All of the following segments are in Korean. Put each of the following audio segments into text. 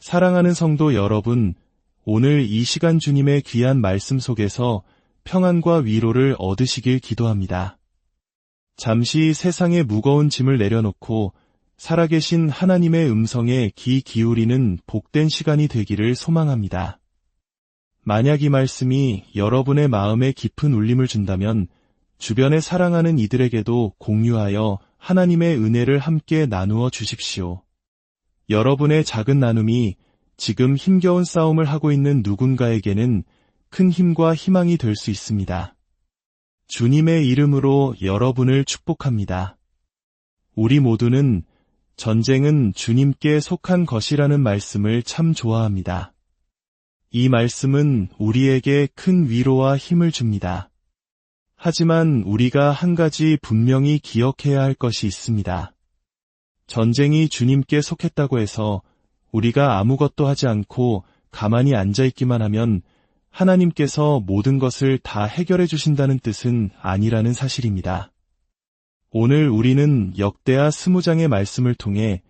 사랑하는 성도 여러분, 오늘 이 시간 주님의 귀한 말씀 속에서 평안과 위로를 얻으시길 기도합니다. 잠시 세상의 무거운 짐을 내려놓고 살아계신 하나님의 음성에 귀 기울이는 복된 시간이 되기를 소망합니다. 만약 이 말씀이 여러분의 마음에 깊은 울림을 준다면 주변에 사랑하는 이들에게도 공유하여 하나님의 은혜를 함께 나누어 주십시오. 여러분의 작은 나눔이 지금 힘겨운 싸움을 하고 있는 누군가에게는 큰 힘과 희망이 될 수 있습니다. 주님의 이름으로 여러분을 축복합니다. 우리 모두는 전쟁은 주님께 속한 것이라는 말씀을 참 좋아합니다. 이 말씀은 우리에게 큰 위로와 힘을 줍니다. 하지만 우리가 한 가지 분명히 기억해야 할 것이 있습니다. 전쟁이 주님께 속했다고 해서 우리가 아무것도 하지 않고 가만히 앉아있기만 하면 하나님께서 모든 것을 다 해결해 주신다는 뜻은 아니라는 사실입니다. 오늘 우리는 역대하 20장의 말씀을 통해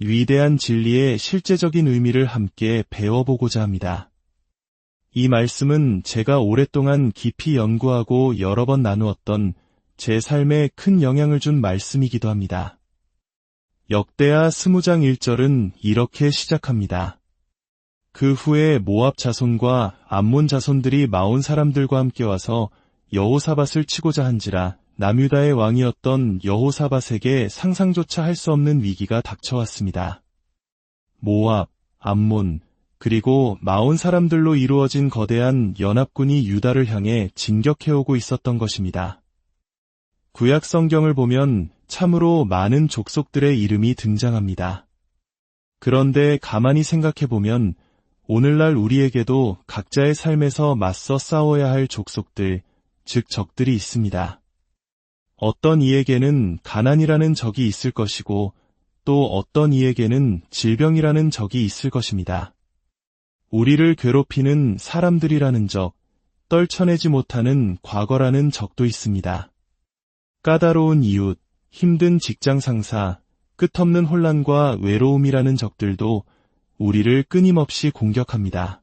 위대한 진리의 실제적인 의미를 함께 배워보고자 합니다. 이 말씀은 제가 오랫동안 깊이 연구하고 여러 번 나누었던 제 삶에 큰 영향을 준 말씀이기도 합니다. 역대하 20장 1절은 이렇게 시작합니다. 그 후에 모압 자손과 암몬 자손들이 마온 사람들과 함께 와서 여호사밧을 치고자 한지라 남유다의 왕이었던 여호사밧에게 상상조차 할 수 없는 위기가 닥쳐왔습니다. 모압, 암몬, 그리고 마온 사람들로 이루어진 거대한 연합군이 유다를 향해 진격해오고 있었던 것입니다. 구약 성경을 보면 참으로 많은 족속들의 이름이 등장합니다. 그런데 가만히 생각해보면 오늘날 우리에게도 각자의 삶에서 맞서 싸워야 할 족속들, 즉 적들이 있습니다. 어떤 이에게는 가난이라는 적이 있을 것이고 또 어떤 이에게는 질병이라는 적이 있을 것입니다. 우리를 괴롭히는 사람들이라는 적, 떨쳐내지 못하는 과거라는 적도 있습니다. 까다로운 이웃, 힘든 직장 상사, 끝없는 혼란과 외로움이라는 적들도 우리를 끊임없이 공격합니다.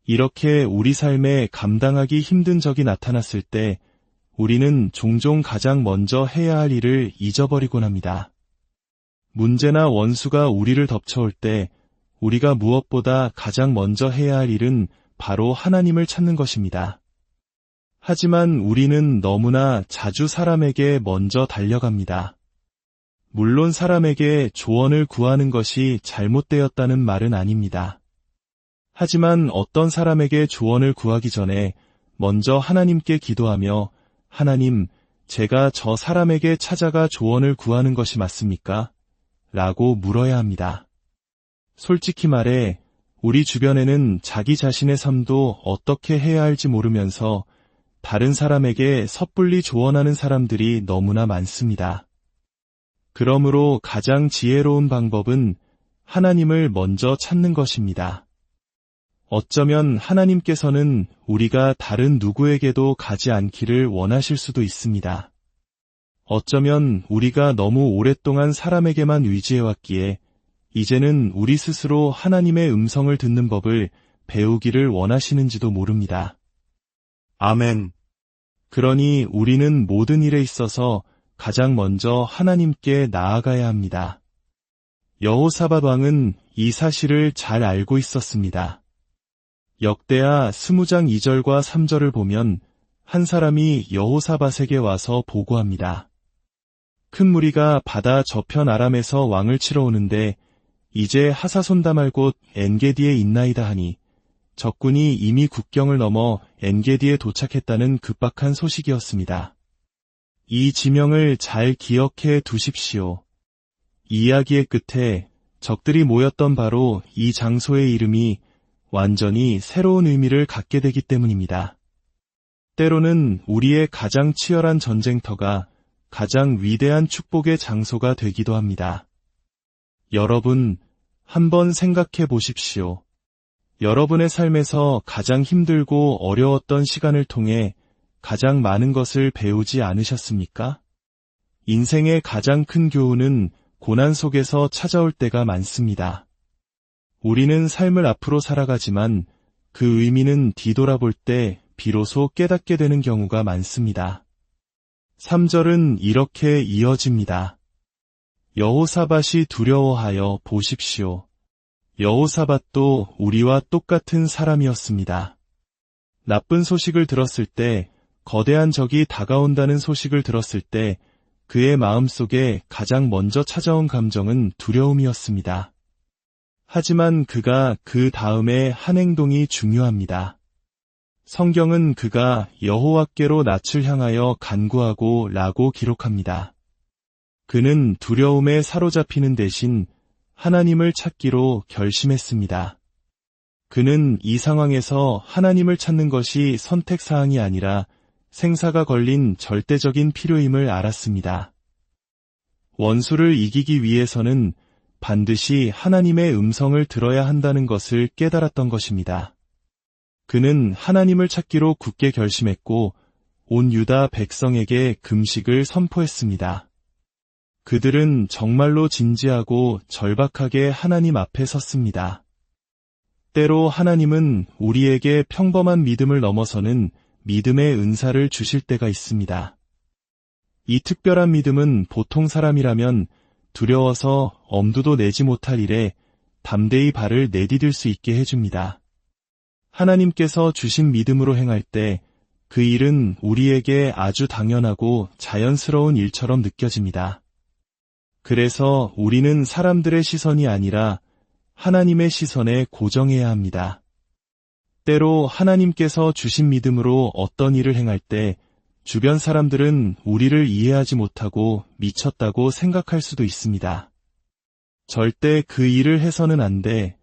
이렇게 우리 삶에 감당하기 힘든 적이 나타났을 때 우리는 종종 가장 먼저 해야 할 일을 잊어버리곤 합니다. 문제나 원수가 우리를 덮쳐올 때 우리가 무엇보다 가장 먼저 해야 할 일은 바로 하나님을 찾는 것입니다. 하지만 우리는 너무나 자주 사람에게 먼저 달려갑니다. 물론 사람에게 조언을 구하는 것이 잘못되었다는 말은 아닙니다. 하지만 어떤 사람에게 조언을 구하기 전에 먼저 하나님께 기도하며 하나님, 제가 저 사람에게 찾아가 조언을 구하는 것이 맞습니까? 라고 물어야 합니다. 솔직히 말해 우리 주변에는 자기 자신의 삶도 어떻게 해야 할지 모르면서 다른 사람에게 섣불리 조언하는 사람들이 너무나 많습니다. 그러므로 가장 지혜로운 방법은 하나님을 먼저 찾는 것입니다. 어쩌면 하나님께서는 우리가 다른 누구에게도 가지 않기를 원하실 수도 있습니다. 어쩌면 우리가 너무 오랫동안 사람에게만 의지해왔기에 이제는 우리 스스로 하나님의 음성을 듣는 법을 배우기를 원하시는지도 모릅니다. 아멘. 그러니 우리는 모든 일에 있어서 가장 먼저 하나님께 나아가야 합니다. 여호사밧 왕은 이 사실을 잘 알고 있었습니다. 역대하 20장 2절과 3절을 보면 한 사람이 여호사밧에게 와서 보고합니다. 큰 무리가 바다 저편 아람에서 왕을 치러 오는데 이제 하사손담할 곳 엔게디에 있나이다 하니 적군이 이미 국경을 넘어 엔게디에 도착했다는 급박한 소식이었습니다. 이 지명을 잘 기억해 두십시오. 이야기의 끝에 적들이 모였던 바로 이 장소의 이름이 완전히 새로운 의미를 갖게 되기 때문입니다. 때로는 우리의 가장 치열한 전쟁터가 가장 위대한 축복의 장소가 되기도 합니다. 여러분, 한번 생각해 보십시오. 여러분의 삶에서 가장 힘들고 어려웠던 시간을 통해 가장 많은 것을 배우지 않으셨습니까? 인생의 가장 큰 교훈은 고난 속에서 찾아올 때가 많습니다. 우리는 삶을 앞으로 살아가지만 그 의미는 뒤돌아볼 때 비로소 깨닫게 되는 경우가 많습니다. 3절은 이렇게 이어집니다. 여호사밧이 두려워하여 보십시오. 여호사밧도 우리와 똑같은 사람이었습니다. 나쁜 소식을 들었을 때, 거대한 적이 다가온다는 소식을 들었을 때 그의 마음속에 가장 먼저 찾아온 감정은 두려움이었습니다. 하지만 그가 그 다음에 한 행동이 중요합니다. 성경은 그가 여호와께로 낯을 향하여 간구하고 라고 기록합니다. 그는 두려움에 사로잡히는 대신 하나님을 찾기로 결심했습니다. 그는 이 상황에서 하나님을 찾는 것이 선택사항이 아니라 생사가 걸린 절대적인 필요임을 알았습니다. 원수를 이기기 위해서는 반드시 하나님의 음성을 들어야 한다는 것을 깨달았던 것입니다. 그는 하나님을 찾기로 굳게 결심했고 온 유다 백성에게 금식을 선포했습니다. 그들은 정말로 진지하고 절박하게 하나님 앞에 섰습니다. 때로 하나님은 우리에게 평범한 믿음을 넘어서는 믿음의 은사를 주실 때가 있습니다. 이 특별한 믿음은 보통 사람이라면 두려워서 엄두도 내지 못할 일에 담대히 발을 내디딜 수 있게 해줍니다. 하나님께서 주신 믿음으로 행할 때 그 일은 우리에게 아주 당연하고 자연스러운 일처럼 느껴집니다. 그래서 우리는 사람들의 시선이 아니라 하나님의 시선에 고정해야 합니다. 때로 하나님께서 주신 믿음으로 어떤 일을 행할 때 주변 사람들은 우리를 이해하지 못하고 미쳤다고 생각할 수도 있습니다. 절대 그 일을 해서는 안 돼,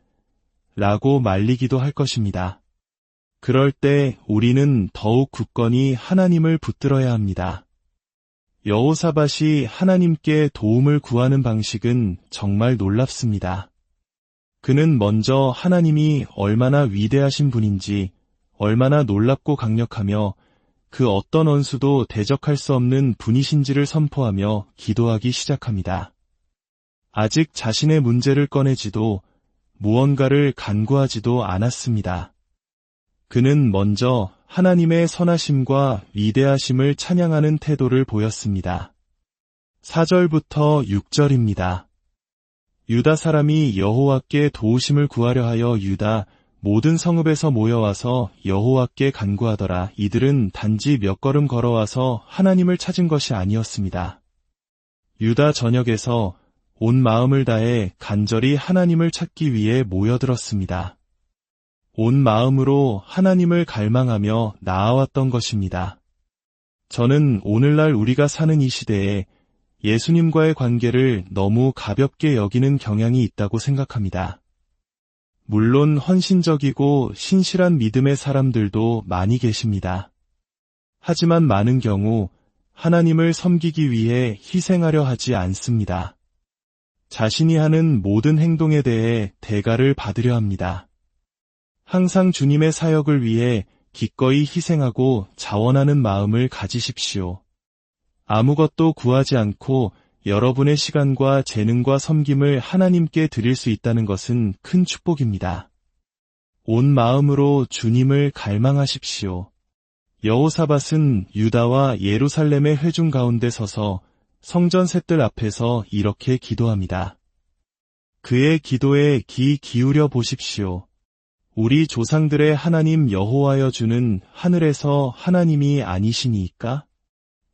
라고 말리기도 할 것입니다. 그럴 때 우리는 더욱 굳건히 하나님을 붙들어야 합니다. 여호사밧이 하나님께 도움을 구하는 방식은 정말 놀랍습니다. 그는 먼저 하나님이 얼마나 위대하신 분인지, 얼마나 놀랍고 강력하며 그 어떤 원수도 대적할 수 없는 분이신지를 선포하며 기도하기 시작합니다. 아직 자신의 문제를 꺼내지도 무언가를 간구하지도 않았습니다. 그는 먼저 하나님의 선하심과 위대하심을 찬양하는 태도를 보였습니다. 4절부터 6절입니다. 유다 사람이 여호와께 도우심을 구하려 하여 유다 모든 성읍에서 모여와서 여호와께 간구하더라. 이들은 단지 몇 걸음 걸어와서 하나님을 찾은 것이 아니었습니다. 유다 전역에서 온 마음을 다해 간절히 하나님을 찾기 위해 모여들었습니다. 온 마음으로 하나님을 갈망하며 나아왔던 것입니다. 저는 오늘날 우리가 사는 이 시대에 예수님과의 관계를 너무 가볍게 여기는 경향이 있다고 생각합니다. 물론 헌신적이고 신실한 믿음의 사람들도 많이 계십니다. 하지만 많은 경우 하나님을 섬기기 위해 희생하려 하지 않습니다. 자신이 하는 모든 행동에 대해 대가를 받으려 합니다. 항상 주님의 사역을 위해 기꺼이 희생하고 자원하는 마음을 가지십시오. 아무것도 구하지 않고 여러분의 시간과 재능과 섬김을 하나님께 드릴 수 있다는 것은 큰 축복입니다. 온 마음으로 주님을 갈망하십시오. 여호사밧은 유다와 예루살렘의 회중 가운데 서서 성전 셋들 앞에서 이렇게 기도합니다. 그의 기도에 귀 기울여 보십시오. 우리 조상들의 하나님 여호와여 주는 하늘에서 하나님이 아니시니이까?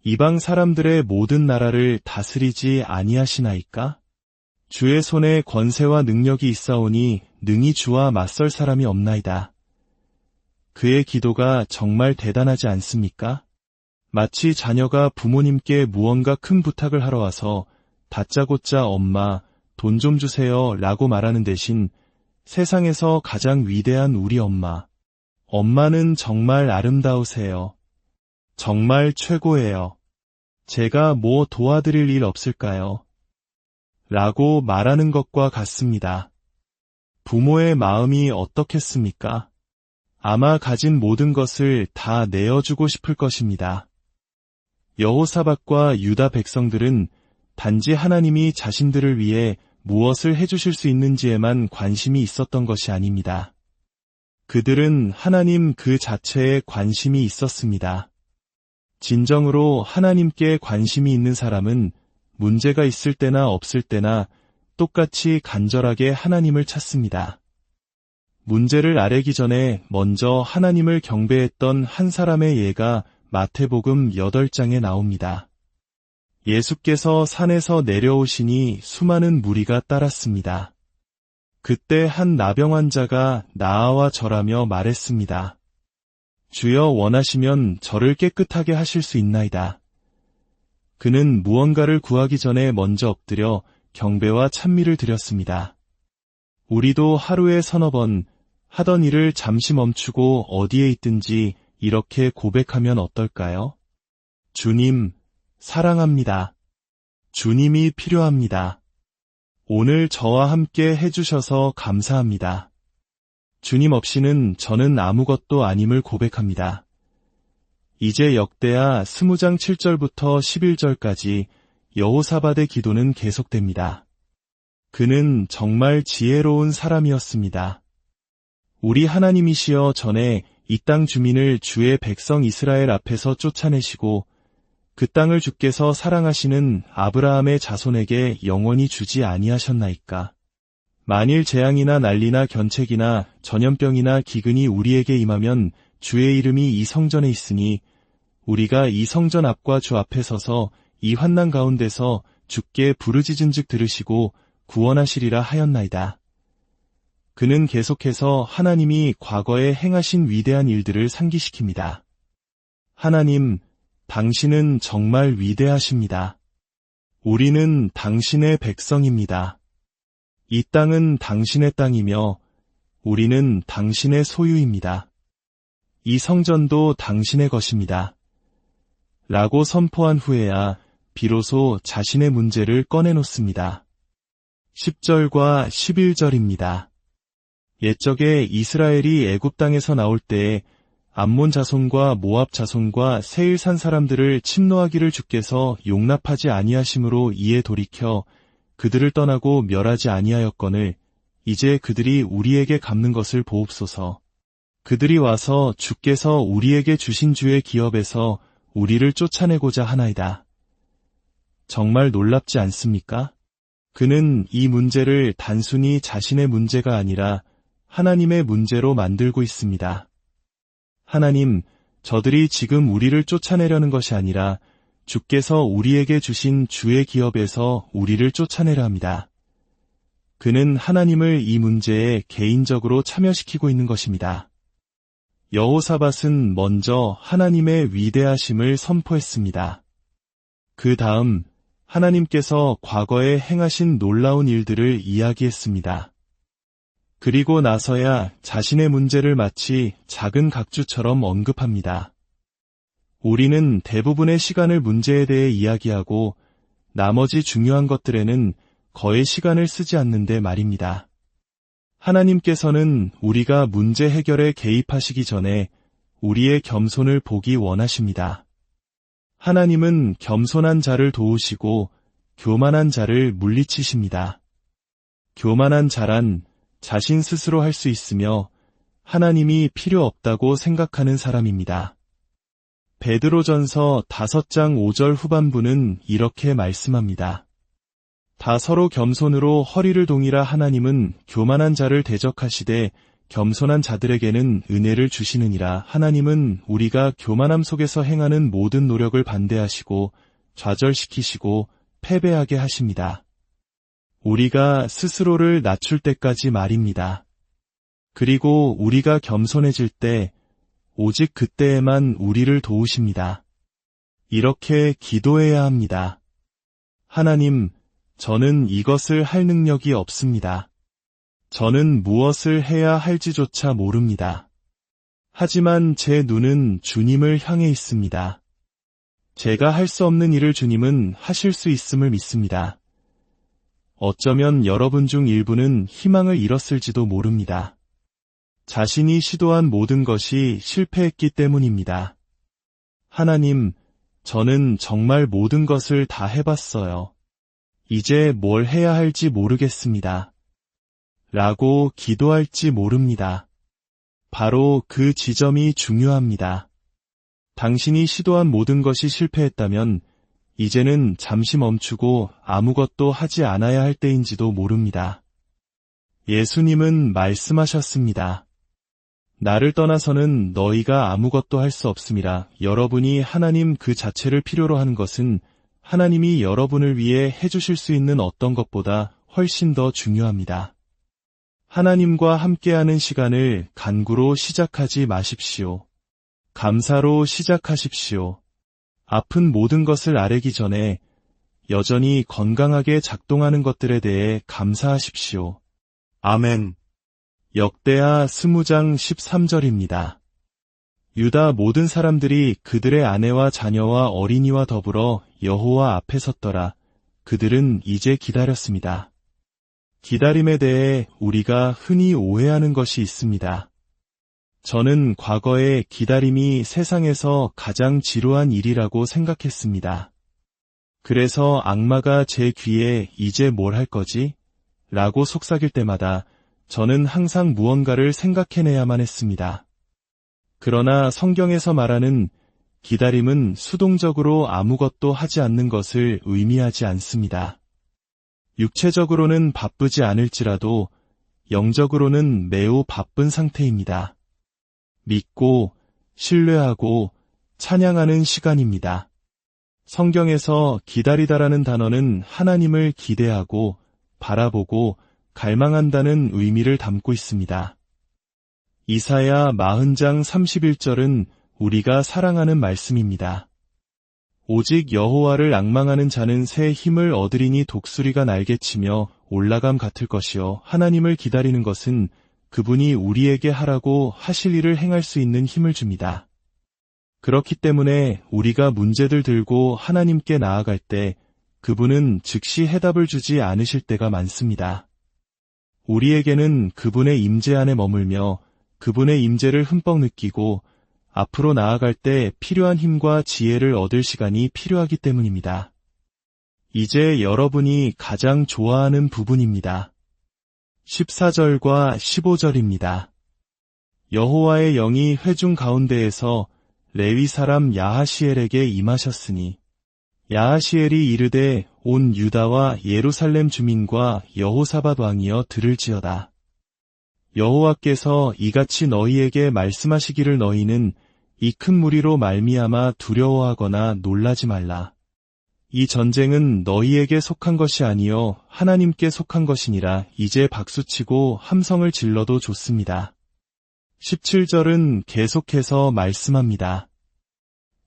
이방 사람들의 모든 나라를 다스리지 아니하시나이까? 주의 손에 권세와 능력이 있사오니 능히 주와 맞설 사람이 없나이다. 그의 기도가 정말 대단하지 않습니까? 마치 자녀가 부모님께 무언가 큰 부탁을 하러 와서 다짜고짜 엄마, 돈 좀 주세요 라고 말하는 대신 세상에서 가장 위대한 우리 엄마, 엄마는 정말 아름다우세요. 정말 최고예요. 제가 뭐 도와드릴 일 없을까요? 라고 말하는 것과 같습니다. 부모의 마음이 어떻겠습니까? 아마 가진 모든 것을 다 내어주고 싶을 것입니다. 여호사밧과 유다 백성들은 단지 하나님이 자신들을 위해 무엇을 해주실 수 있는지에만 관심이 있었던 것이 아닙니다. 그들은 하나님 그 자체에 관심이 있었습니다. 진정으로 하나님께 관심이 있는 사람은 문제가 있을 때나 없을 때나 똑같이 간절하게 하나님을 찾습니다. 문제를 아뢰기 전에 먼저 하나님을 경배했던 한 사람의 예가 마태복음 8장에 나옵니다. 예수께서 산에서 내려오시니 수많은 무리가 따랐습니다. 그때 한 나병 환자가 나아와 절하며 말했습니다. 주여 원하시면 저를 깨끗하게 하실 수 있나이다. 그는 무언가를 구하기 전에 먼저 엎드려 경배와 찬미를 드렸습니다. 우리도 하루에 서너 번 하던 일을 잠시 멈추고 어디에 있든지 이렇게 고백하면 어떨까요? 주님, 사랑합니다. 주님이 필요합니다. 오늘 저와 함께 해주셔서 감사합니다. 주님 없이는 저는 아무것도 아님을 고백합니다. 이제 역대하 20장 7절부터 11절까지 여호사밧의 기도는 계속됩니다. 그는 정말 지혜로운 사람이었습니다. 우리 하나님이시여 전에 이 땅 주민을 주의 백성 이스라엘 앞에서 쫓아내시고 그 땅을 주께서 사랑하시는 아브라함의 자손에게 영원히 주지 아니하셨나이까. 만일 재앙이나 난리나 견책이나 전염병이나 기근이 우리에게 임하면 주의 이름이 이 성전에 있으니 우리가 이 성전 앞과 주 앞에 서서 이 환난 가운데서 주께 부르짖은즉 들으시고 구원하시리라 하였나이다. 그는 계속해서 하나님이 과거에 행하신 위대한 일들을 상기시킵니다. 하나님, 당신은 정말 위대하십니다. 우리는 당신의 백성입니다. 이 땅은 당신의 땅이며 우리는 당신의 소유입니다. 이 성전도 당신의 것입니다. 라고 선포한 후에야 비로소 자신의 문제를 꺼내놓습니다. 10절과 11절입니다. 옛적에 이스라엘이 애굽 땅에서 나올 때에 암몬 자손과 모압 자손과 세일산 사람들을 침노하기를 주께서 용납하지 아니하심으로 이에 돌이켜 그들을 떠나고 멸하지 아니하였거늘 이제 그들이 우리에게 갚는 것을 보옵소서. 그들이 와서 주께서 우리에게 주신 주의 기업에서 우리를 쫓아내고자 하나이다. 정말 놀랍지 않습니까? 그는 이 문제를 단순히 자신의 문제가 아니라 하나님의 문제로 만들고 있습니다. 하나님, 저들이 지금 우리를 쫓아내려는 것이 아니라 주께서 우리에게 주신 주의 기업에서 우리를 쫓아내려 합니다. 그는 하나님을 이 문제에 개인적으로 참여시키고 있는 것입니다. 여호사밧은 먼저 하나님의 위대하심을 선포했습니다. 그 다음 하나님께서 과거에 행하신 놀라운 일들을 이야기했습니다. 그리고 나서야 자신의 문제를 마치 작은 각주처럼 언급합니다. 우리는 대부분의 시간을 문제에 대해 이야기하고 나머지 중요한 것들에는 거의 시간을 쓰지 않는데 말입니다. 하나님께서는 우리가 문제 해결에 개입하시기 전에 우리의 겸손을 보기 원하십니다. 하나님은 겸손한 자를 도우시고 교만한 자를 물리치십니다. 교만한 자란 자신 스스로 할 수 있으며 하나님이 필요 없다고 생각하는 사람입니다. 베드로전서 5장 5절 후반부는 이렇게 말씀합니다. 다 서로 겸손으로 허리를 동이라 하나님은 교만한 자를 대적하시되 겸손한 자들에게는 은혜를 주시느니라. 하나님은 우리가 교만함 속에서 행하는 모든 노력을 반대하시고 좌절시키시고 패배하게 하십니다. 우리가 스스로를 낮출 때까지 말입니다. 그리고 우리가 겸손해질 때 오직 그때에만 우리를 도우십니다. 이렇게 기도해야 합니다. 하나님, 저는 이것을 할 능력이 없습니다. 저는 무엇을 해야 할지조차 모릅니다. 하지만 제 눈은 주님을 향해 있습니다. 제가 할 수 없는 일을 주님은 하실 수 있음을 믿습니다. 어쩌면 여러분 중 일부는 희망을 잃었을지도 모릅니다. 자신이 시도한 모든 것이 실패했기 때문입니다. 하나님, 저는 정말 모든 것을 다 해봤어요. 이제 뭘 해야 할지 모르겠습니다. 라고 기도할지 모릅니다. 바로 그 지점이 중요합니다. 당신이 시도한 모든 것이 실패했다면 이제는 잠시 멈추고 아무것도 하지 않아야 할 때인지도 모릅니다. 예수님은 말씀하셨습니다. 나를 떠나서는 너희가 아무것도 할 수 없음이라. 여러분이 하나님 그 자체를 필요로 하는 것은 하나님이 여러분을 위해 해주실 수 있는 어떤 것보다 훨씬 더 중요합니다. 하나님과 함께하는 시간을 간구로 시작하지 마십시오. 감사로 시작하십시오. 아픈 모든 것을 아뢰기 전에 여전히 건강하게 작동하는 것들에 대해 감사하십시오. 아멘. 역대하 20장 13절입니다. 유다 모든 사람들이 그들의 아내와 자녀와 어린이와 더불어 여호와 앞에 섰더라. 그들은 이제 기다렸습니다. 기다림에 대해 우리가 흔히 오해하는 것이 있습니다. 저는 과거에 기다림이 세상에서 가장 지루한 일이라고 생각했습니다. 그래서 악마가 제 귀에 이제 뭘 할 거지? 라고 속삭일 때마다 저는 항상 무언가를 생각해내야만 했습니다. 그러나 성경에서 말하는 기다림은 수동적으로 아무것도 하지 않는 것을 의미하지 않습니다. 육체적으로는 바쁘지 않을지라도 영적으로는 매우 바쁜 상태입니다. 믿고, 신뢰하고, 찬양하는 시간입니다. 성경에서 기다리다라는 단어는 하나님을 기대하고, 바라보고, 갈망한다는 의미를 담고 있습니다. 이사야 40장 31절은 우리가 사랑하는 말씀입니다. 오직 여호와를 앙망하는 자는 새 힘을 얻으리니 독수리가 날개치며 올라감 같을 것이요. 하나님을 기다리는 것은 그분이 우리에게 하라고 하실 일을 행할 수 있는 힘을 줍니다. 그렇기 때문에 우리가 문제들 들고 하나님께 나아갈 때 그분은 즉시 해답을 주지 않으실 때가 많습니다. 우리에게는 그분의 임재 안에 머물며 그분의 임재를 흠뻑 느끼고 앞으로 나아갈 때 필요한 힘과 지혜를 얻을 시간이 필요하기 때문입니다. 이제 여러분이 가장 좋아하는 부분입니다. 14절과 15절입니다. 여호와의 영이 회중 가운데에서 레위 사람 야하시엘에게 임하셨으니 야하시엘이 이르되 온 유다와 예루살렘 주민과 여호사밧 왕이여 들을지어다. 여호와께서 이같이 너희에게 말씀하시기를 너희는 이 큰 무리로 말미암아 두려워하거나 놀라지 말라. 이 전쟁은 너희에게 속한 것이 아니요 하나님께 속한 것이니라. 이제 박수치고 함성을 질러도 좋습니다. 17절은 계속해서 말씀합니다.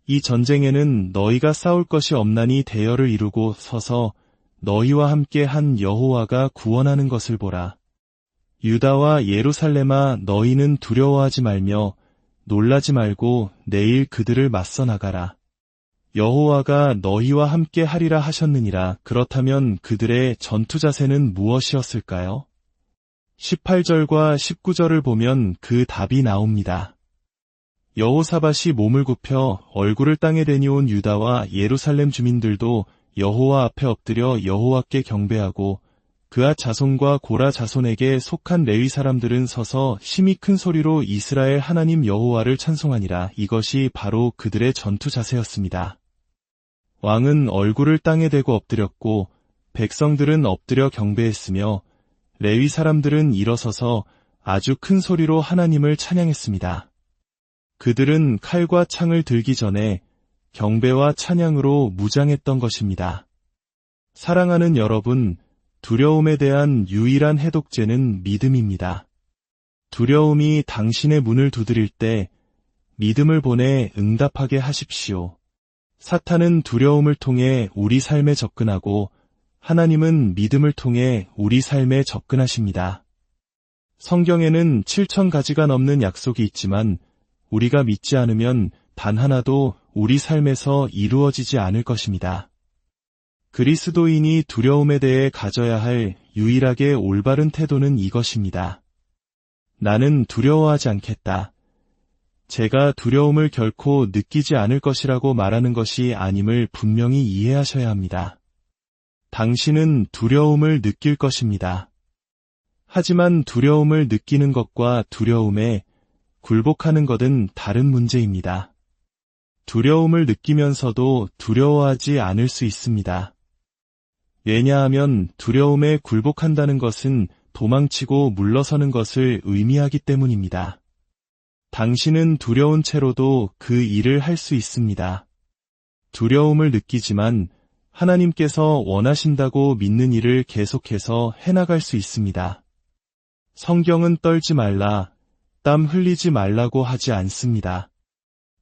이 전쟁에는 너희가 싸울 것이 없나니 대열을 이루고 서서 너희와 함께 한 여호와가 구원하는 것을 보라. 유다와 예루살렘아 너희는 두려워하지 말며 놀라지 말고 내일 그들을 맞서 나가라. 여호와가 너희와 함께 하리라 하셨느니라. 그렇다면 그들의 전투 자세는 무엇이었을까요? 18절과 19절을 보면 그 답이 나옵니다. 여호사밧이 몸을 굽혀 얼굴을 땅에 대니 온 유다와 예루살렘 주민들도 여호와 앞에 엎드려 여호와께 경배하고 그앗 자손과 고라 자손에게 속한 레위 사람들은 서서 심히 큰 소리로 이스라엘 하나님 여호와를 찬송하니라. 이것이 바로 그들의 전투 자세였습니다. 왕은 얼굴을 땅에 대고 엎드렸고 백성들은 엎드려 경배했으며 레위 사람들은 일어서서 아주 큰 소리로 하나님을 찬양했습니다. 그들은 칼과 창을 들기 전에 경배와 찬양으로 무장했던 것입니다. 사랑하는 여러분, 두려움에 대한 유일한 해독제는 믿음입니다. 두려움이 당신의 문을 두드릴 때 믿음을 보내 응답하게 하십시오. 사탄은 두려움을 통해 우리 삶에 접근하고 하나님은 믿음을 통해 우리 삶에 접근하십니다. 성경에는 7,000가지가 넘는 약속이 있지만 우리가 믿지 않으면 단 하나도 우리 삶에서 이루어지지 않을 것입니다. 그리스도인이 두려움에 대해 가져야 할 유일하게 올바른 태도는 이것입니다. 나는 두려워하지 않겠다. 제가 두려움을 결코 느끼지 않을 것이라고 말하는 것이 아님을 분명히 이해하셔야 합니다. 당신은 두려움을 느낄 것입니다. 하지만 두려움을 느끼는 것과 두려움에 굴복하는 것은 다른 문제입니다. 두려움을 느끼면서도 두려워하지 않을 수 있습니다. 왜냐하면 두려움에 굴복한다는 것은 도망치고 물러서는 것을 의미하기 때문입니다. 당신은 두려운 채로도 그 일을 할 수 있습니다. 두려움을 느끼지만 하나님께서 원하신다고 믿는 일을 계속해서 해나갈 수 있습니다. 성경은 떨지 말라, 땀 흘리지 말라고 하지 않습니다.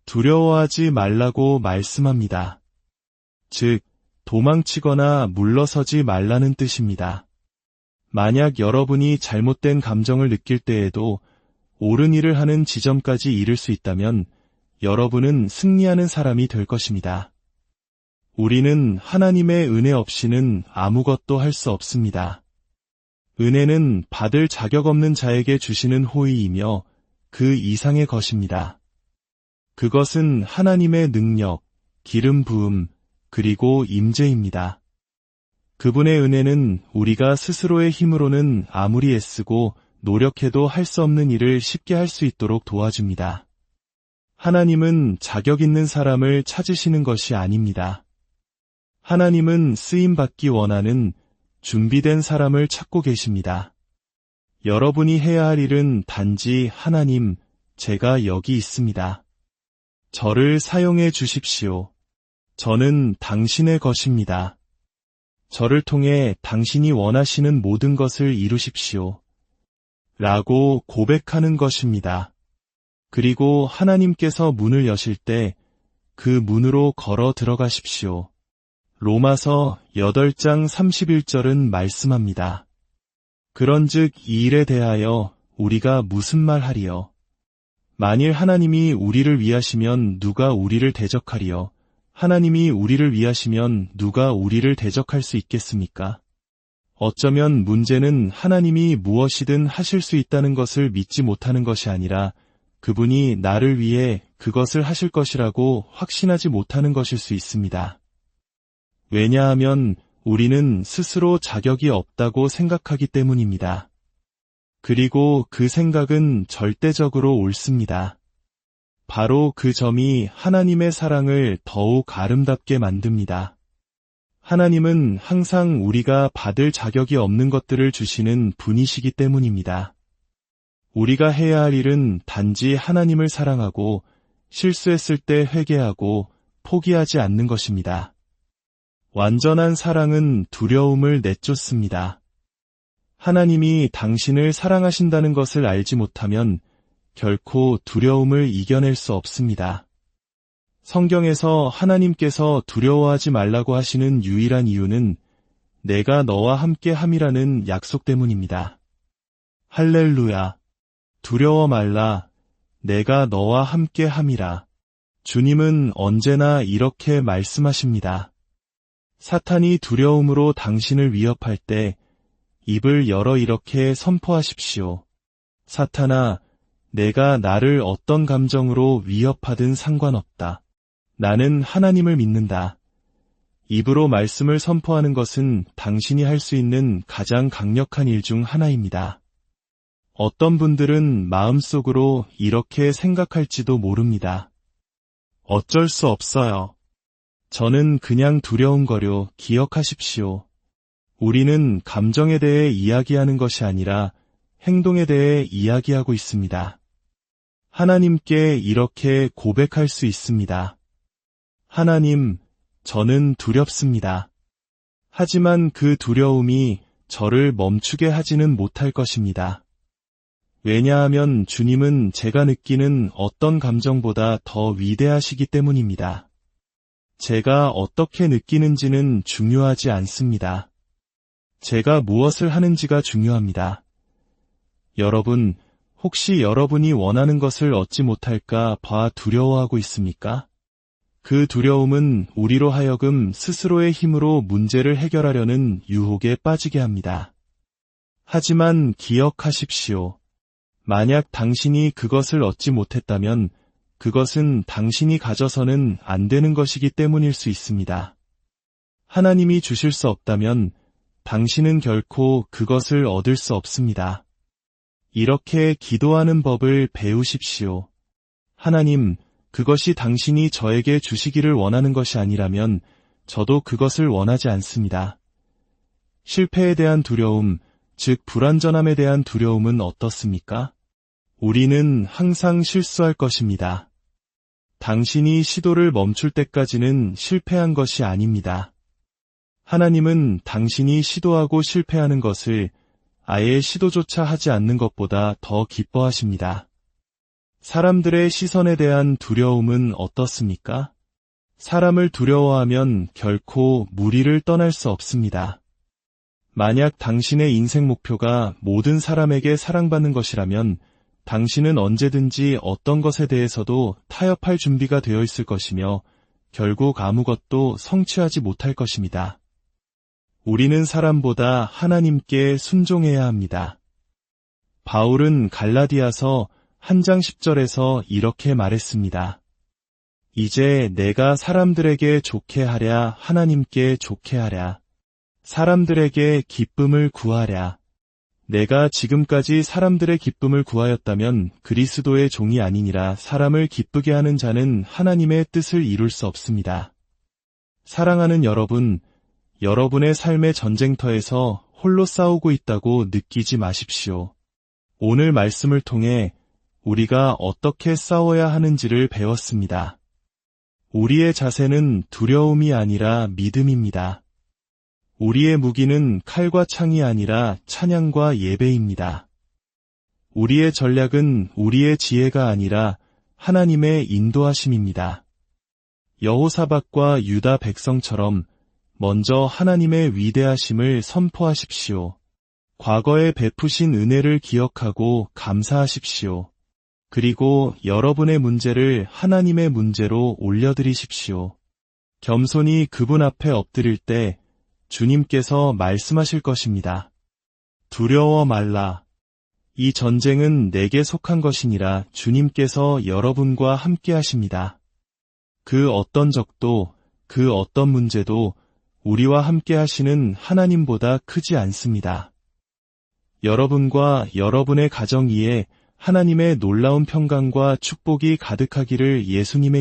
두려워하지 말라고 말씀합니다. 즉, 도망치거나 물러서지 말라는 뜻입니다. 만약 여러분이 잘못된 감정을 느낄 때에도 옳은 일을 하는 지점까지 이를 수 있다면 여러분은 승리하는 사람이 될 것입니다. 우리는 하나님의 은혜 없이는 아무것도 할 수 없습니다. 은혜는 받을 자격 없는 자에게 주시는 호의이며 그 이상의 것입니다. 그것은 하나님의 능력, 기름 부음, 그리고 임재입니다. 그분의 은혜는 우리가 스스로의 힘으로는 아무리 애쓰고 노력해도 할 수 없는 일을 쉽게 할 수 있도록 도와줍니다. 하나님은 자격 있는 사람을 찾으시는 것이 아닙니다. 하나님은 쓰임받기 원하는 준비된 사람을 찾고 계십니다. 여러분이 해야 할 일은 단지 하나님, 제가 여기 있습니다. 저를 사용해 주십시오. 저는 당신의 것입니다. 저를 통해 당신이 원하시는 모든 것을 이루십시오. 라고 고백하는 것입니다. 그리고 하나님께서 문을 여실 때 그 문으로 걸어 들어가십시오. 로마서 8장 31절은 말씀합니다. 그런즉 이 일에 대하여 우리가 무슨 말 하리요? 만일 하나님이 우리를 위하시면 누가 우리를 대적하리요? 하나님이 우리를 위하시면 누가 우리를 대적할 수 있겠습니까? 어쩌면 문제는 하나님이 무엇이든 하실 수 있다는 것을 믿지 못하는 것이 아니라 그분이 나를 위해 그것을 하실 것이라고 확신하지 못하는 것일 수 있습니다. 왜냐하면 우리는 스스로 자격이 없다고 생각하기 때문입니다. 그리고 그 생각은 절대적으로 옳습니다. 바로 그 점이 하나님의 사랑을 더욱 아름답게 만듭니다. 하나님은 항상 우리가 받을 자격이 없는 것들을 주시는 분이시기 때문입니다. 우리가 해야 할 일은 단지 하나님을 사랑하고 실수했을 때 회개하고 포기하지 않는 것입니다. 완전한 사랑은 두려움을 내쫓습니다. 하나님이 당신을 사랑하신다는 것을 알지 못하면 결코 두려움을 이겨낼 수 없습니다. 성경에서 하나님께서 두려워하지 말라고 하시는 유일한 이유는 내가 너와 함께 함이라는 약속 때문입니다. 할렐루야. 두려워 말라. 내가 너와 함께 함이라. 주님은 언제나 이렇게 말씀하십니다. 사탄이 두려움으로 당신을 위협할 때 입을 열어 이렇게 선포하십시오. 사탄아, 내가 나를 어떤 감정으로 위협하든 상관없다. 나는 하나님을 믿는다. 입으로 말씀을 선포하는 것은 당신이 할 수 있는 가장 강력한 일 중 하나입니다. 어떤 분들은 마음속으로 이렇게 생각할지도 모릅니다. 어쩔 수 없어요. 저는 그냥 두려움거려. 기억하십시오. 우리는 감정에 대해 이야기하는 것이 아니라 행동에 대해 이야기하고 있습니다. 하나님께 이렇게 고백할 수 있습니다. 하나님, 저는 두렵습니다. 하지만 그 두려움이 저를 멈추게 하지는 못할 것입니다. 왜냐하면 주님은 제가 느끼는 어떤 감정보다 더 위대하시기 때문입니다. 제가 어떻게 느끼는지는 중요하지 않습니다. 제가 무엇을 하는지가 중요합니다. 여러분, 혹시 여러분이 원하는 것을 얻지 못할까 봐 두려워하고 있습니까? 그 두려움은 우리로 하여금 스스로의 힘으로 문제를 해결하려는 유혹에 빠지게 합니다. 하지만 기억하십시오. 만약 당신이 그것을 얻지 못했다면 그것은 당신이 가져서는 안 되는 것이기 때문일 수 있습니다. 하나님이 주실 수 없다면 당신은 결코 그것을 얻을 수 없습니다. 이렇게 기도하는 법을 배우십시오. 하나님, 그것이 당신이 저에게 주시기를 원하는 것이 아니라면 저도 그것을 원하지 않습니다. 실패에 대한 두려움, 즉 불완전함에 대한 두려움은 어떻습니까? 우리는 항상 실수할 것입니다. 당신이 시도를 멈출 때까지는 실패한 것이 아닙니다. 하나님은 당신이 시도하고 실패하는 것을 아예 시도조차 하지 않는 것보다 더 기뻐하십니다. 사람들의 시선에 대한 두려움은 어떻습니까? 사람을 두려워하면 결코 무리를 떠날 수 없습니다. 만약 당신의 인생 목표가 모든 사람에게 사랑받는 것이라면 당신은 언제든지 어떤 것에 대해서도 타협할 준비가 되어 있을 것이며 결국 아무것도 성취하지 못할 것입니다. 우리는 사람보다 하나님께 순종해야 합니다. 바울은 갈라디아서 1장 10절에서 이렇게 말했습니다. 이제 내가 사람들에게 좋게 하랴 하나님께 좋게 하랴 사람들에게 기쁨을 구하랴. 내가 지금까지 사람들의 기쁨을 구하였다면 그리스도의 종이 아니니라. 사람을 기쁘게 하는 자는 하나님의 뜻을 이룰 수 없습니다. 사랑하는 여러분, 여러분의 삶의 전쟁터에서 홀로 싸우고 있다고 느끼지 마십시오. 오늘 말씀을 통해 우리가 어떻게 싸워야 하는지를 배웠습니다. 우리의 자세는 두려움이 아니라 믿음입니다. 우리의 무기는 칼과 창이 아니라 찬양과 예배입니다. 우리의 전략은 우리의 지혜가 아니라 하나님의 인도하심입니다. 여호사밧과 유다 백성처럼 먼저 하나님의 위대하심을 선포하십시오. 과거에 베푸신 은혜를 기억하고 감사하십시오. 그리고 여러분의 문제를 하나님의 문제로 올려드리십시오. 겸손히 그분 앞에 엎드릴 때 주님께서 말씀하실 것입니다. 두려워 말라. 이 전쟁은 내게 속한 것이니라. 주님께서 여러분과 함께 하십니다. 그 어떤 적도, 그 어떤 문제도 우리와 함께 하시는 하나님보다 크지 않습니다. 여러분과 여러분의 가정 위에 하나님의 놀라운 평강과 축복이 가득하기를 예수님의